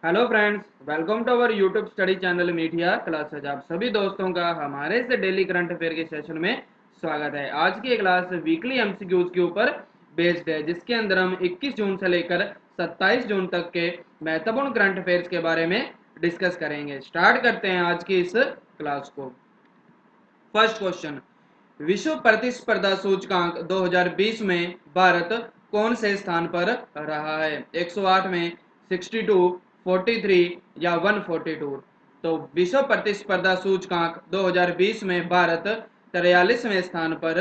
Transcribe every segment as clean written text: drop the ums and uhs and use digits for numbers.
Hello friends, welcome to our YouTube study channel media classes. आप सभी दोस्तों का हमारे से डेली करंट अफेयर के सेशन में स्वागत है। आज की क्लास वीकली एमसीक्यूज के ऊपर बेस्ड है, जिसके अंदर हम 21 जून से लेकर 27 जून तक के महत्वपूर्ण करंट अफेयर्स के बारे में डिस्कस करेंगे। स्टार्ट करते हैं आज की इस क्लास को। फर्स्ट क्वेश्चन, विश्व प्रतिस्पर्धा सूचकांक 2020 में भारत कौन से स्थान पर रहा है? 108 में, 62, 43 या 142? तो विश्व प्रतिस्पर्धा सूचकांक 2020 में भारत 43वें स्थान पर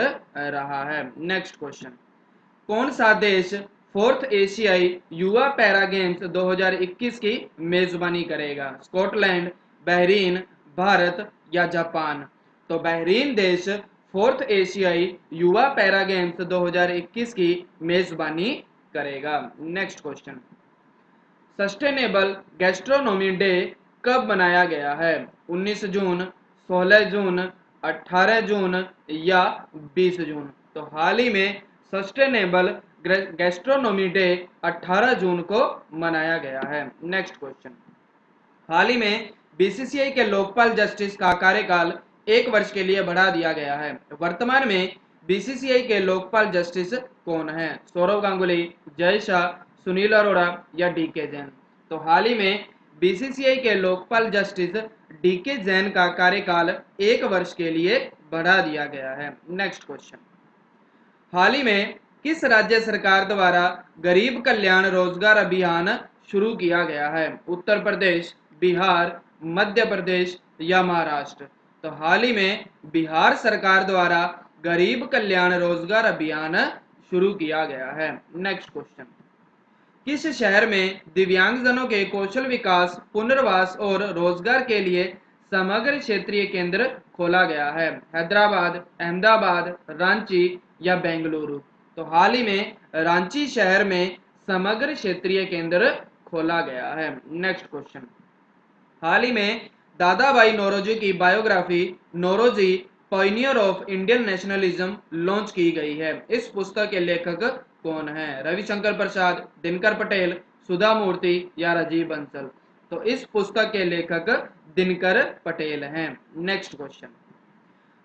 रहा है। नेक्स्ट क्वेश्चन, कौन सा देश फोर्थ एशियाई युवा पैरा गेम्स 2021 की मेजबानी करेगा? स्कॉटलैंड, बहरीन, भारत या जापान? तो बहरीन देश फोर्थ एशियाई युवा पैरा गेम्स 2021 की मेजबानी करेगा। Next question, sustainable gastronomy day कब मनाया गया है? 19 जून, 16 जून, 18 जून या 20 जून? तो हाल ही में सस्टेनेबल गैस्ट्रोनोमी डे 18 जून को मनाया गया है। नेक्स्ट क्वेश्चन, हाल ही में बीसीसीआई के लोकपाल जस्टिस का कार्यकाल 1 वर्ष के लिए बढ़ा दिया गया है। वर्तमान में बीसीसीआई के लोकपाल जस्टिस कौन है? सौरव गांगुली, जय शाह, सुनील अरोड़ा या डीके जैन? तो हाल ही में बीसीसीआई के लोकपाल जस्टिस डीके जैन का कार्यकाल 1 वर्ष के लिए बढ़ा दिया गया है। नेक्स्ट क्वेश्चन, हाल ही में किस राज्य सरकार द्वारा गरीब कल्याण रोजगार अभियान शुरू किया गया है? उत्तर प्रदेश, बिहार, मध्य प्रदेश या महाराष्ट्र? तो हाल ही में बिहार सरकार द्वारा गरीब कल्याण रोजगार अभियान शुरू किया गया है। नेक्स्ट क्वेश्चन, किस शहर में दिव्यांगजनों के कौशल विकास, पुनर्वास और रोजगार के लिए समग्र क्षेत्रीय केंद्र खोला गया है? हैदराबाद, अहमदाबाद, रांची या बेंगलुरु? तो हाल ही में रांची शहर में समग्र क्षेत्रीय केंद्र खोला गया है। नेक्स्ट क्वेश्चन, हाल ही में दादा भाई नौरोजी की biography Naoroji pioneer of Indian nationalism launch की गई है। इस पुस्तक के लेखक कौन है? रविशंकर प्रसाद, दिनकर पटेल, सुधा मूर्ति या राजीव बंसल? तो इस पुस्तक के लेखक दिनकर पटेल हैं। नेक्स्ट क्वेश्चन,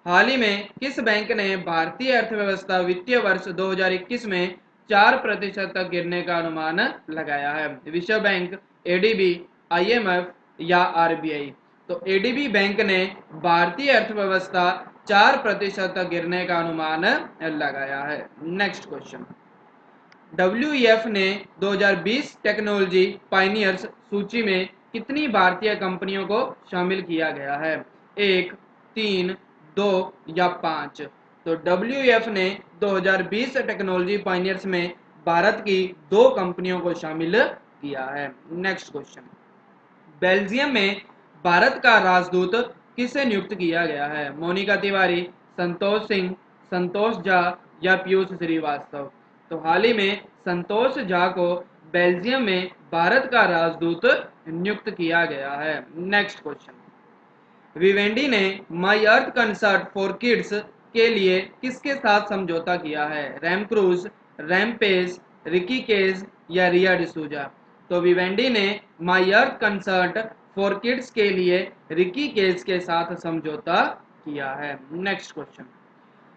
हाल ही में किस बैंक ने भारतीय अर्थव्यवस्था वित्तीय वर्ष 2021 में 4% तक गिरने का अनुमान लगाया है? विश्व बैंक, एडीबी, आईएमएफ या आरबीआई? तो एडीबी बैंक ने भारतीय अर्थव्यवस्था 4% तक गिरने का अनुमान लगाया है। नेक्स्ट क्वेश्चन, डब्ल्यूईएफ ने 2020 टेक्नोलॉजी पाइनियर्स सूची में कितनी भारतीय कंपनियों को शामिल किया गया है? 1, 3, 2 या 5? तो डब्ल्यूईएफ ने 2020 टेक्नोलॉजी पाइनियर्स में भारत की 2 कंपनियों को शामिल किया है। नेक्स्ट क्वेश्चन, बेल्जियम में भारत का राजदूत किसे नियुक्त किया गया है? मोनिका तिवारी, संतोष सिंह, संतोष झा या पीयूष श्रीवास्तव? तो हाल ही में संतोष झा को बेल्जियम में भारत का राजदूत नियुक्त किया गया है। नेक्स्ट क्वेश्चन, विवेंडी ने my earth concert for kids के लिए किसके साथ समझौता किया है? Ram Cruz, Rampage, Ricky Kej या रिया डिसूजा? तो विवेंडी ने my earth concert for kids के लिए रिकी केज के साथ समझौता किया है। Next question,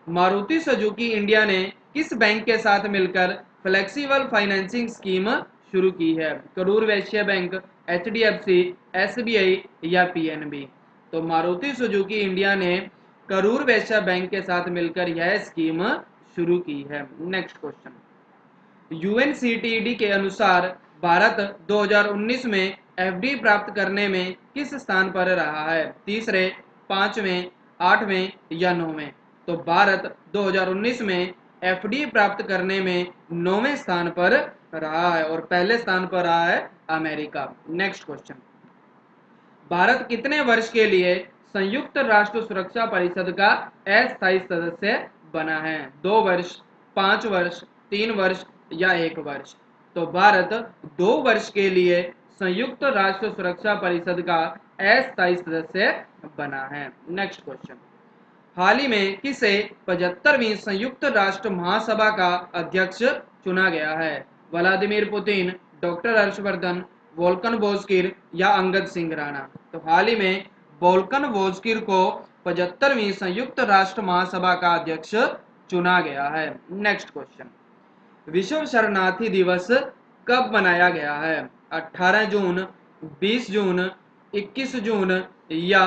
Maruti Suzuki India ने किस बैंक के साथ मिलकर फ्लेक्सिबल फाइनेंसिंग स्कीम शुरू की है? Karur Vysya bank, HDFC, SBI या पीएनबी? तो मारुति सुजुकी इंडिया ने करूर वैश्य बैंक के साथ मिलकर यह स्कीम शुरू की है। नेक्स्ट क्वेश्चन, यूएनसीटीडी के अनुसार भारत 2019 में एफडी प्राप्त करने में किस स्थान पर रहा है? तीसरे, पांचवें, आठवें या नौवें? तो भारत 2019 में एफडी प्राप्त करने में 9वें स्थान पर रहा है और पहले स्थान पर रहा है अमेरिका। नेक्स्ट क्वेश्चन, भारत कितने वर्ष के लिए संयुक्त राष्ट्र सुरक्षा परिषद का अस्थायी सदस्य बना है? 2 वर्ष, 5 वर्ष, 3 वर्ष या 1 वर्ष? तो भारत 2 वर्ष के लिए संयुक्त राष्ट्र सुरक्षा परिषद का अस्थायी सदस्य बना है। नेक्स्ट क्वेश्चन, हाल ही में किसे 75वीं संयुक्त राष्ट्र महासभा का अध्यक्ष चुना गया है? Vladimir Putin, doctor Harshvardhan, Volkan Bozkir या अंगद सिंह राणा? तो हाल ही में वोल्कन बोस्किर को 75वीं संयुक्त राष्ट्र महासभा का अध्यक्ष चुना गया है। नेक्स्ट क्वेश्चन, विश्व शरणार्थी दिवस कब मनाया गया है? 18 जून, 20 जून, 21 जून या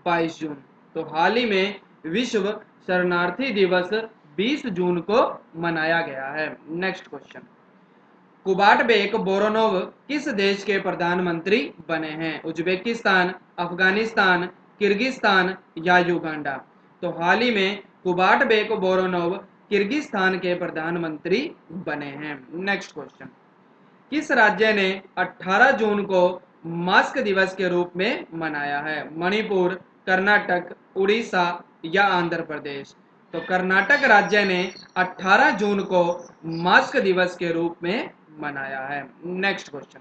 22 जून? तो हाल ही में विश्व शरणार्थी दिवस 20 जून को मनाया गया है। नेक्स्ट क्वेश्चन, कुबाटबेक बोरोनोव किस देश के प्रधानमंत्री बने हैं? उज्बेकिस्तान, अफगानिस्तान, किर्गिस्तान या युगांडा? तो हाल ही में कुबाटबेक बोरोनोव किर्गिस्तान के प्रधानमंत्री बने हैं। नेक्स्ट क्वेश्चन, किस राज्य ने 18 जून को मास्क दिवस के रूप में मनाया है? मणिपुर, कर्नाटक, उड़ीसा या आंध्र प्रदेश? तो कर्नाटक राज्य ने 18 जून को मास्क दिवस के रूप में मनाया है। नेक्स्ट क्वेश्चन,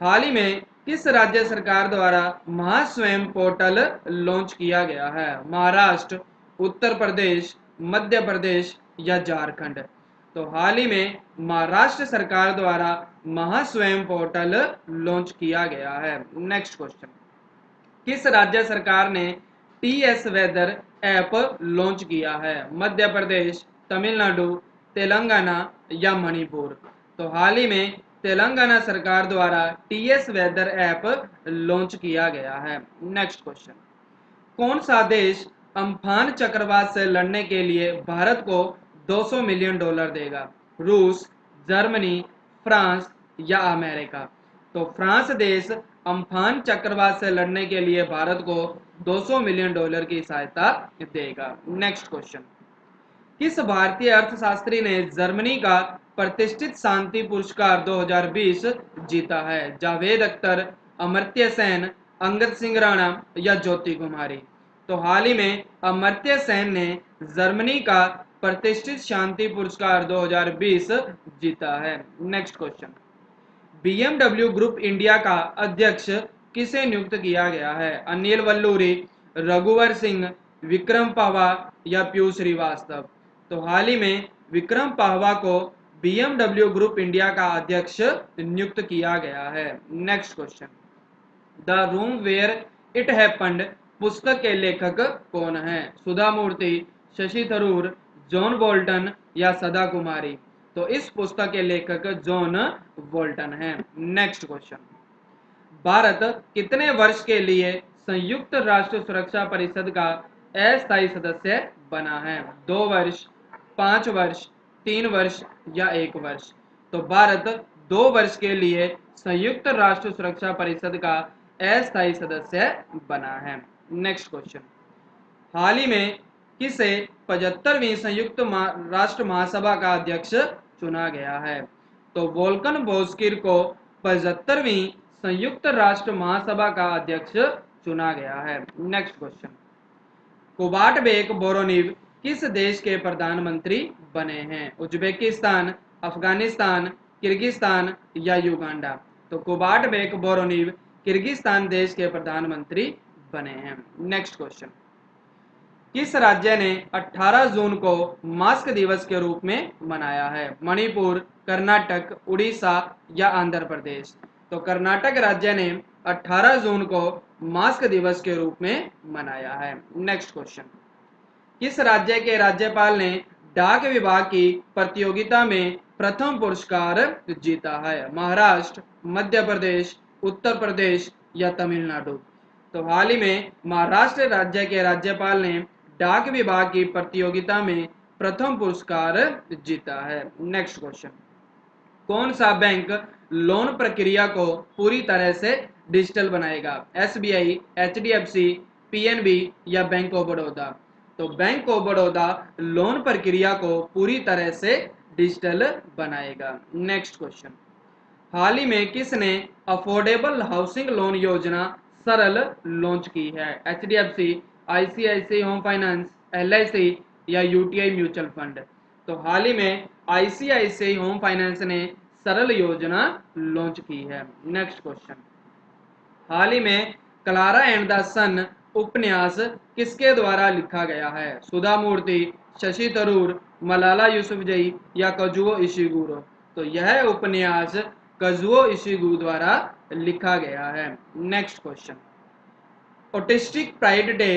हाल ही में किस राज्य सरकार द्वारा महास्वयं पोर्टल लॉन्च किया गया है? महाराष्ट्र, उत्तर प्रदेश, मध्य प्रदेश या झारखंड? तो हाल ही में महाराष्ट्र सरकार द्वारा महास्वयं पोर्टल लॉन्च किया गया है। नेक्स्ट क्वेश्चन, किस राज्य सरकार ने टीएस वेदर ऐप लॉन्च किया है? मध्य प्रदेश, तमिलनाडु, तेलंगाना या मणिपुर? तो हाल ही में तेलंगाना सरकार द्वारा टीएस वेदर ऐप लॉन्च किया गया है। नेक्स्ट क्वेश्चन, कौन सा देश अम्फान चक्रवात से लड़ने के लिए भारत को $200 मिलियन देगा? रूस, जर्मनी, फ्रांस या अमेरिका? तो फ्रांस देश अम्फान चक्रवात से लड़ने के लिए भारत को $200 मिलियन की सहायता देगा। नेक्स्ट क्वेश्चन, किस भारतीय अर्थशास्त्री ने जर्मनी का प्रतिष्ठित शांति पुरस्कार 2020 जीता है? जावेद अख्तर, अमर्त्य सेन, अंगद सिंह राणा या ज्योति कुमारी? तो हाल ही में अमर्त्य सेन ने जर्मनी का प्रतिष्ठित शांति पुरस्कार 2020 जीता है। Next question, BMW group India का अध्यक्ष किसे नियुक्त किया गया है? अनिल वल्लूरी, रघुवर सिंह, विक्रम पावा या पीयूष श्रीवास्तव? तो हाल ही में विक्रम पावा को BMW ग्रुप इंडिया का अध्यक्ष नियुक्त किया गया है। Next question, the room where it happened पुस्तक के लेखक कौन है? सुधा मूर्ति, शशि थरूर, जॉन बोल्टन या सदा कुमारी? तो इस पुस्तक के लेखक जॉन बोल्टन हैं। नेक्स्ट क्वेश्चन, भारत कितने वर्ष के लिए संयुक्त राष्ट्र सुरक्षा परिषद का अस्थायी सदस्य बना है? 2 वर्ष, 5 वर्ष, 3 वर्ष या 1 वर्ष? तो भारत 2 वर्ष के लिए संयुक्त राष्ट्र सुरक्षा परिषद का अस्थायी सदस्य बना है। नेक्स्ट क्वेश्चन, हाल ही में किसे 75वीं संयुक्त राष्ट्र महासभा का अध्यक्ष चुना गया है? तो वोल्कन बोस्किर को 75वीं संयुक्त राष्ट्र महासभा का अध्यक्ष चुना गया है। नेक्स्ट क्वेश्चन, कुबाटबेक बोरोनिव किस देश के प्रधानमंत्री बने हैं? उज्बेकिस्तान, अफगानिस्तान, किर्गिस्तान या युगांडा? तो कुबाटबेक बोरोनिव किर्गिस्तान देश के प्रधानमंत्री बने हैं। नेक्स्ट क्वेश्चन, किस राज्य ने 18 जून को मास्क दिवस के रूप में मनाया है? मणिपुर, कर्नाटक, उड़ीसा या आंध्र प्रदेश? तो कर्नाटक राज्य ने 18 जून को मास्क दिवस के रूप में मनाया है। नेक्स्ट क्वेश्चन, किस राज्य के राज्यपाल ने डाक विभाग की प्रतियोगिता में प्रथम पुरस्कार जीता है? महाराष्ट्र, मध्य प्रदेश, उत्तर प्रदेश या तमिलनाडु? तो हाल ही में महाराष्ट्र राज्य के राज्यपाल ने डाक विभाग की प्रतियोगिता में प्रथम पुरस्कार जीता है। नेक्स्ट क्वेश्चन, कौन सा बैंक लोन प्रक्रिया को पूरी तरह से डिजिटल बनाएगा? SBI, HDFC, PNB या बैंक ऑफ बड़ौदा? तो बैंक ऑफ बड़ौदा लोन प्रक्रिया को पूरी तरह से डिजिटल बनाएगा। नेक्स्ट क्वेश्चन, हाल ही में किसने अफोर्डेबल हाउसिंग लोन योजना सरल लॉन्च की है? HDFC, ICICI home finance, LIC या UTI म्यूचुअल फंड? तो हाल ही में ICICI होम फाइनेंस ने सरल योजना लॉन्च की है। नेक्स्ट क्वेश्चन, हाल ही में क्लारा एंड द सन उपन्यास किसके द्वारा लिखा गया है? सुधा मूर्ति, शशि थरूर, मलाला यूसुफजई या काजुओ इशिगुरो? तो यह उपन्यास कजुओ इशिगु द्वारा लिखा गया है। Next question, autistic pride day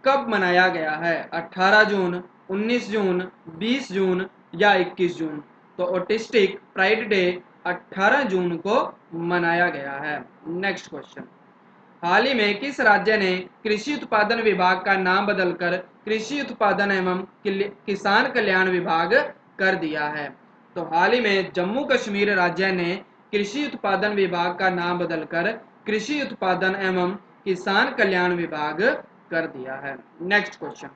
कब मनाया गया है? 18 जून, 19 जून, 20 जून या 21 जून? तो ऑटिस्टिक प्राइड डे 18 जून को मनाया गया है। नेक्स्ट क्वेश्चन, हाल ही में किस राज्य ने कृषि उत्पादन विभाग का नाम बदलकर कृषि उत्पादन एवं किसान कल्याण विभाग कर दिया है? तो हाल ही में जम्मू कश्मीर राज्य ने कृषि उत्पादन विभाग का नाम बदलकर कृषि उत्पादन एवं किसान कल्याण विभाग कर दिया है। नेक्स्ट क्वेश्चन,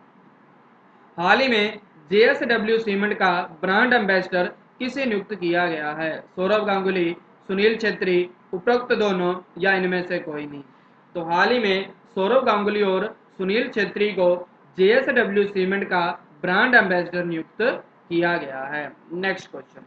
हाल ही में जेएसडब्ल्यू सीमेंट का ब्रांड एम्बेसडर किसे नियुक्त किया गया है? सौरभ गांगुली, सुनील छेत्री, उपरोक्त दोनों या इनमें से कोई नहीं? तो हाल ही में सौरभ गांगुली और सुनील छेत्री को जेएसडब्ल्यू सीमेंट का ब्रांड एम्बेसडर नियुक्त किया गया है। नेक्स्ट क्वेश्चन,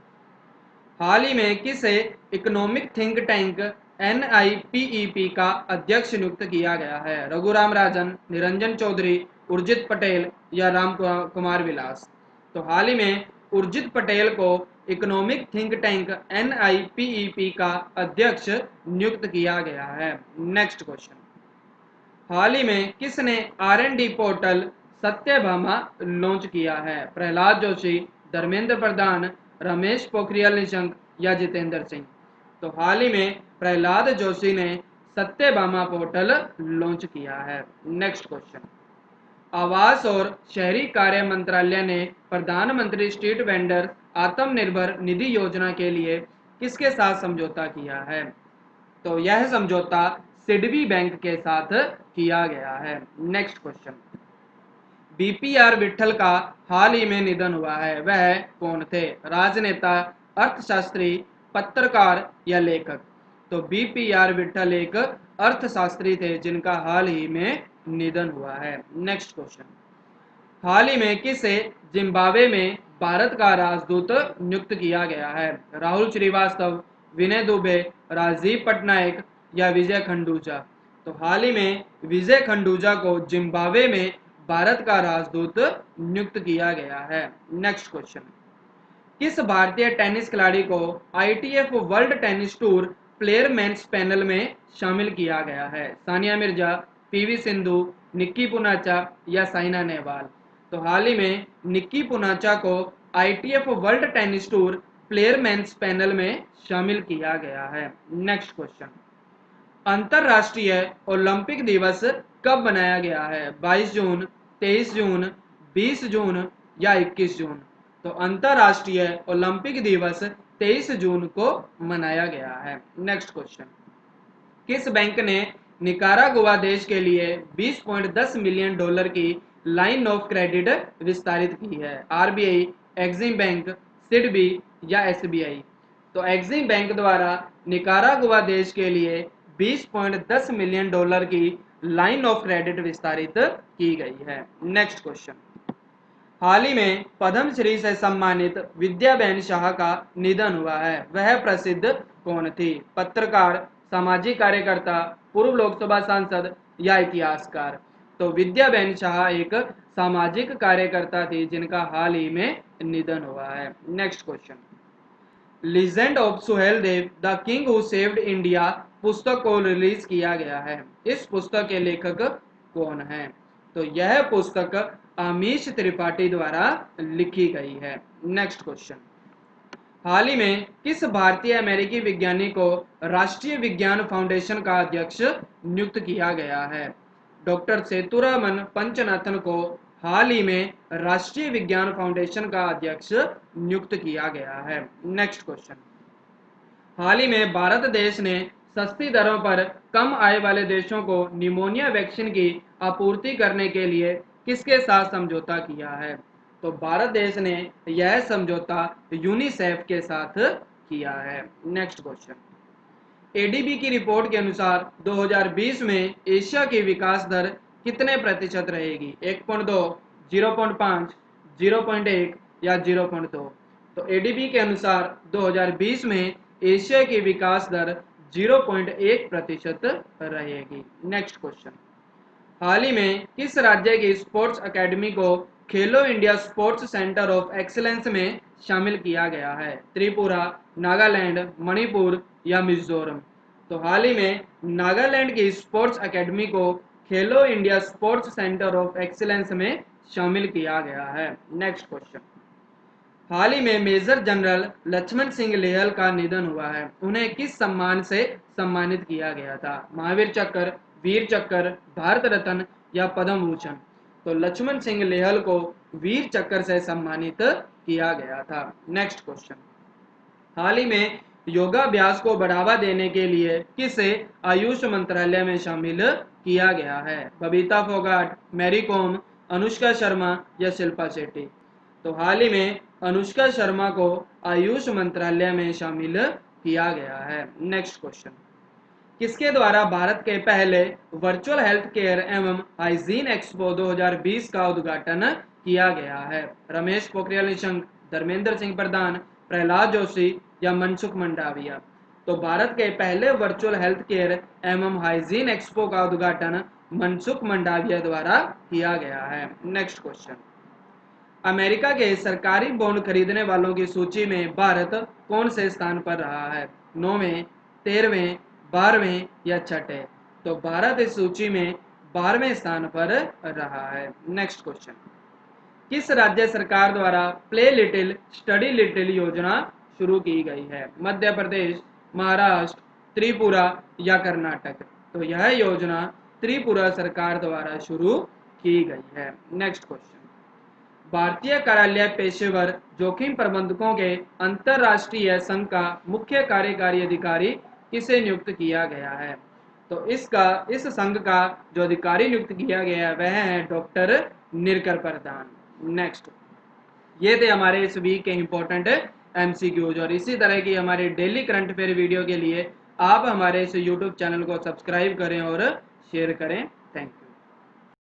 हाल ही में किसे इकोनॉमिक थिंक टैंक NIPEP का अध्यक्ष नियुक्त किया गया है? रघुराम राजन, निरंजन चौधरी, उर्जित पटेल या राम कुमार विलास? तो हाल ही में उर्जित पटेल को इकोनॉमिक थिंक टैंक NIPEP का अध्यक्ष नियुक्त किया गया है। नेक्स्ट क्वेश्चन, हाल ही में किसने R&D पोर्टल सत्यभामा लॉन्च किया है? प्रहलाद जोशी, धर्मेंद्र प्रधान, रमेश पोखरियाल निशंक या जितेंद्र सिंह? तो हाल ही में प्रहलाद जोशी ने सत्यभामा पोर्टल लॉन्च किया है। नेक्स्ट क्वेश्चन, आवास और शहरी कार्य मंत्रालय ने प्रधानमंत्री स्ट्रीट वेंडर आत्मनिर्भर निधि योजना के लिए किसके साथ समझौता किया है? तो यह समझौता सिडबी बैंक के साथ किया गया है। नेक्स्ट क्वेश्चन, BPR विट्ठल का हाल ही में निधन हुआ है, वह कौन थे? राजनेता, अर्थशास्त्री, पत्रकार या लेखक? तो BPR विट्ठल एक अर्थशास्त्री थे जिनका हाल ही में निधन हुआ है। नेक्स्ट क्वेश्चन, हाल ही में किसे जिम्बाब्वे में भारत का राजदूत नियुक्त किया गया है? राहुल श्रीवास्तव, विनय दुबे, राजीव पटनायक या विजय खंडूजा? तो हाल ही में विजय खंडूजा को जिम्बाब्वे में भारत का राजदूत नियुक्त किया गया है। नेक्स्ट क्वेश्चन, किस भारतीय टेनिस खिलाड़ी को ITF world tennis tour player men's panel में शामिल किया गया है? सानिया मिर्जा, PV सिंधु, निक्की पुनाचा या साइना नेहवाल? तो हाल ही में निक्की पुनाचा को ITF world tennis tour player men's panel में शामिल किया गया है। नेक्स्ट क्वेश्चन, अंतरराष्ट्रीय ओलंपिक दिवस कब मनाया गया है? 22 जून, 23 जून, 20 जून या 21 जून? तो अंतरराष्ट्रीय ओलंपिक दिवस 23 जून को मनाया गया है। नेक्स्ट क्वेश्चन, किस बैंक ने निकारागुआ देश के लिए $20.10 मिलियन की लाइन ऑफ क्रेडिट विस्तारित की है? RBI, एक्सिम बैंक, सिडबी या SBI? तो एक्सिम बैंक द्वारा निकारागुआ देश के लिए $20.10 मिलियन की लाइन ऑफ क्रेडिट विस्तारित की गई है। नेक्स्ट क्वेश्चन, हाल ही में पद्मश्री से सम्मानित विद्याबेन शाह का निधन हुआ है, वह प्रसिद्ध कौन थी? पत्रकार, सामाजिक कार्यकर्ता, पूर्व लोकसभा सांसद या इतिहासकार? तो विद्याबेन शाह एक सामाजिक कार्यकर्ता थी जिनका हाल ही में निधन हुआ है। Next question, legend of Suheldev the king who saved India पुस्तक को रिलीज किया गया है, इस पुस्तक के लेखक कौन हैं? तो यह पुस्तक अमीश त्रिपाठी द्वारा लिखी गई है। नेक्स्ट क्वेश्चन, हाल ही में किस भारतीय अमेरिकी विज्ञानी को राष्ट्रीय विज्ञान फाउंडेशन का अध्यक्ष नियुक्त किया गया है? डॉक्टर सेतुरामन पंचनाथन को हाल ही में राष्ट्रीय विज्ञान फाउंडेशन का अध्यक्ष नियुक्त किया गया है। नेक्स्ट क्वेश्चन, हाल ही में भारत देश ने सस्ती दरों पर कम आय वाले देशों को निमोनिया वैक्सीन की आपूर्ति करने के लिए किसके साथ समझौता किया है? तो भारत देश ने यह समझौता यूनिसेफ के साथ किया है। नेक्स्ट क्वेश्चन, ADB की रिपोर्ट के अनुसार 2020 में एशिया की विकास दर कितने प्रतिशत रहेगी? 1.2, 0.5, 0.1 या 0.2? तो ADB के अनुसार 2020 में एशिया की विकास दर 0.1% रहेगी। नेक्स्ट क्वेश्चन, हाल ही में किस राज्य की स्पोर्ट्स अकेडमी को खेलो India sports centre of excellence में शामिल किया गया है? त्रिपुरा, नागालैंड, मणिपुर या मिजोरम? तो हाल ही में नागालैंड की स्पोर्ट्स एकेडमी को खेलो India sports centre of excellence में शामिल किया गया है। नेक्स्ट क्वेश्चन, हाल ही में मेजर जनरल लक्ष्मण सिंह लेहल का निधन हुआ है। उन्हें किस सम्मान से सम्मानित किया गया था? महावीर चक्र, वीर चक्र, भारत रत्न या पद्म भूषण? तो लक्ष्मण सिंह लेहल को वीर चक्र से सम्मानित किया गया था। नेक्स्ट क्वेश्चन, हाल ही में योगाभ्यास को बढ़ावा देने के लिए किसे आयुष मंत्रालय में शामिल किया गया है? बबीता फोगाट, मैरी कॉम, अनुष्का शर्मा या शिल्पा शेट्टी? तो हाल ही में अनुष्का शर्मा को आयुष मंत्रालय में शामिल किया गया है। नेक्स्ट क्वेश्चन, किसके द्वारा भारत के पहले वर्चुअल हेल्थ केयर एवं हाइजीन एक्सपो 2020 का उद्घाटन किया गया है? रमेश पोखरियाल निशंक, धर्मेंद्र सिंह प्रधान, प्रहलाद जोशी या मनसुख मंडाविया? तो भारत के पहले वर्चुअल हेल्थ केयर एवं हाइजीन एक्सपो का उद्घाटन मनसुख मंडाविया द्वारा किया गया है। नेक्स्ट क्वेश्चन, अमेरिका के सरकारी बॉन्ड खरीदने वालों की सूची में भारत कौन से स्थान पर रहा है? 9वें, 13वें, 12वें या छठे? तो भारत इस सूची में 12वें स्थान पर रहा है। नेक्स्ट क्वेश्चन, किस राज्य सरकार द्वारा प्ले लिटिल स्टडी लिटिल योजना शुरू की गई है? मध्य प्रदेश, महाराष्ट्र, त्रिपुरा या कर्नाटक? तो यह योजना त्रिपुरा सरकार द्वारा शुरू की गई है। नेक्स्ट क्वेश्चन, भारतीय कार्यालय पेशेवर जोखिम प्रबंधकों के अंतरराष्ट्रीय संघ का मुख्य कार्यकारी अधिकारी किसे नियुक्त किया गया है? तो इस संघ का जो अधिकारी नियुक्त किया गया है वह है डॉक्टर निरकर प्रधान। नेक्स्ट, ये थे हमारे इस वीक के इंपॉर्टेंट एमसीक्यूज, और इसी तरह की हमारे डेली करंट अफेयर वीडियो के लिए आप हमारे इस यूट्यूब चैनल को सब्सक्राइब करें और शेयर करें। Thank you.